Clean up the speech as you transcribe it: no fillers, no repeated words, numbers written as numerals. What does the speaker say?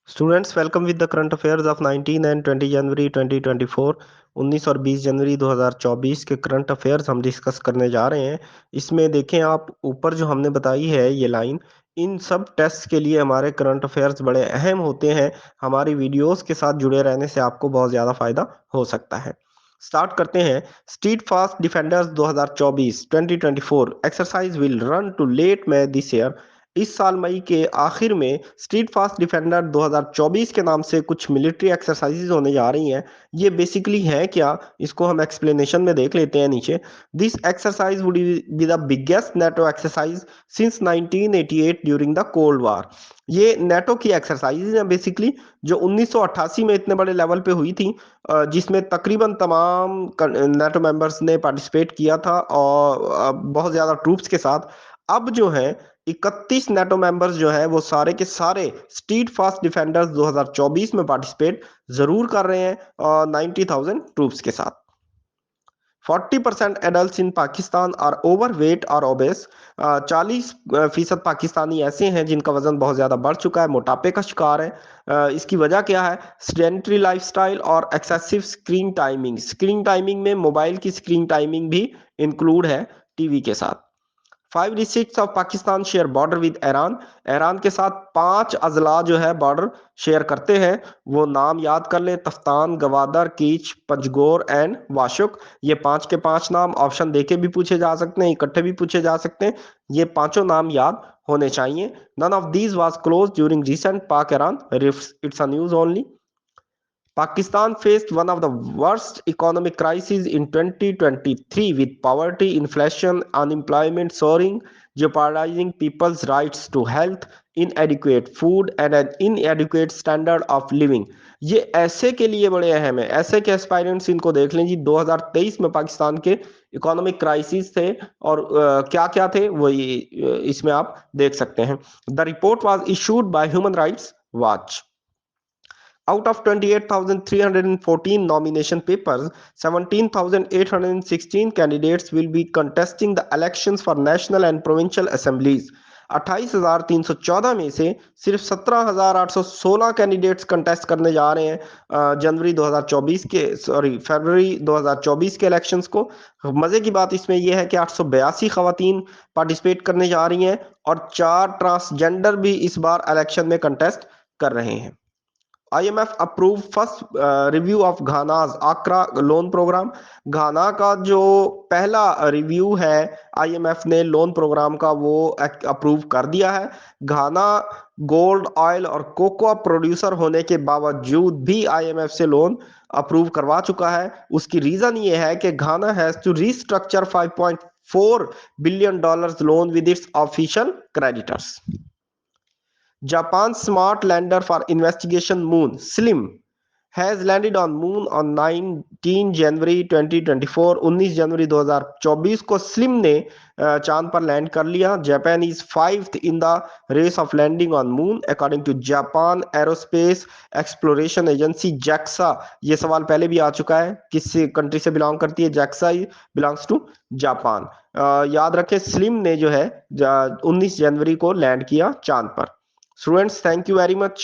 Students welcome with the current affairs of 19 and 20 जनवरी 2024। 19 और 20 जनवरी 2024 के current affairs हम discuss करने जा रहे हैं। इसमें देखें आप ऊपर जो हमने बताई है ये लाइन, इन सब टेस्ट के लिए हमारे करंट अफेयर्स बड़े अहम होते हैं। हमारी वीडियोस के साथ जुड़े रहने से आपको बहुत ज़्यादा फायदा हो सकता है। स्टार्ट करते हैं। Steadfast defenders 2024 2024 exercise will run to late May this year. इस साल मई के आखिर में स्ट्रीट फास्ट डिफेंडर 2024 के नाम से कुछ मिलिट्री एक्सरसाइजेज होने जा रही हैं। ये बेसिकली है क्या, इसको हम एक्सप्लेनेशन में देख लेते हैं नीचे। This exercise would be the biggest NATO exercise since 1988 during the cold war. ये नेटो की एक्सरसाइजेज हैं बेसिकली, जो 1988 में इतने बड़े लेवल पे हुई थी, जिसमें तकरीबन तमाम नेटो मेंबर्स ने पार्टिसिपेट किया था और बहुत ज़्यादा ट्रूप्स के साथ। अब जो है 31 नेटो मेंबर्स जो है वो सारे के सारे स्ट्रीट फास्ट डिफेंडर्स 2024 में पार्टिसिपेट जरूर कर रहे हैं, 90,000 ट्रूप्स के साथ। 40% adult in Pakistan are overweight और ओबेस। 40% पाकिस्तानी ऐसे हैं जिनका वजन बहुत ज्यादा बढ़ चुका है, मोटापे का शिकार है। इसकी वजह क्या है? सेडेंटरी लाइफस्टाइल और excessive screen timing. Screen timing में मोबाइल की स्क्रीन टाइमिंग भी इंक्लूड है टीवी के साथ। 5 districts of Pakistan share border with Iran. Iran के साथ 5 अजला जो है बॉर्डर शेयर करते हैं। वो नाम याद कर लें: तफ्तान, गवादर, कीच, पंजगोर एंड वाशुक। ये 5 के 5 नाम ऑप्शन देके भी पूछे जा सकते हैं, इकट्ठे भी पूछे जा सकते हैं। ये पांचों नाम याद होने चाहिए। None of these was close during recent Pak Iran rifts, it's a news only. Pakistan faced one of the worst economic crises in 2023 with poverty, inflation, unemployment soaring, jeopardizing people's rights to health, inadequate food and an inadequate standard of living। ये ऐसे के लिए बड़े अहम है, ऐसे के aspirants इनको देख लें जी। 2023 में पाकिस्तान के इकोनॉमिक क्राइसिस थे और क्या क्या थे वो इसमें आप देख सकते हैं। The report was issued by human rights watch. Out of 28,314 nomination papers, 17,816 candidates will be contesting the elections for national and provincial assemblies। 28,314 में से सिर्फ 17,816 कैंडिडेट्स कंटेस्ट करने जा रहे हैं जनवरी 2024 के, फरवरी 2024 के इलेक्शंस को। मजे की बात इसमें यह है कि 882 खवातीन पार्टिसिपेट करने जा रही हैं और 4 ट्रांसजेंडर भी इस बार इलेक्शन में कंटेस्ट कर रहे हैं। IMF approve first review of Ghana's Accra loan program. Ghana का जो पहला रिव्यू है IMF ने लोन प्रोग्राम का, वो अप्रूव कर दिया है। घाना गोल्ड, ऑयल और कोकोआ प्रोड्यूसर होने के बावजूद भी IMF से लोन अप्रूव करवा चुका है। उसकी रीजन ये है कि Ghana has to restructure $5.4 billion loan with its official creditors. Japan's smart lander for investigation moon SLIM has landed on moon on 19 जनवरी 2024। 19 जनवरी 2024 को स्लिम ने चांद पर लैंड कर लिया। Japan is 5th in the race of landing on moon according to Japan aerospace exploration agency JAXA. ये सवाल पहले भी आ चुका है, किस कंट्री से बिलोंग करती है जैक्सा? Belongs to Japan. याद रखें, स्लिम ने जो है 19 जनवरी को लैंड किया चांद पर। Students, thank you very much.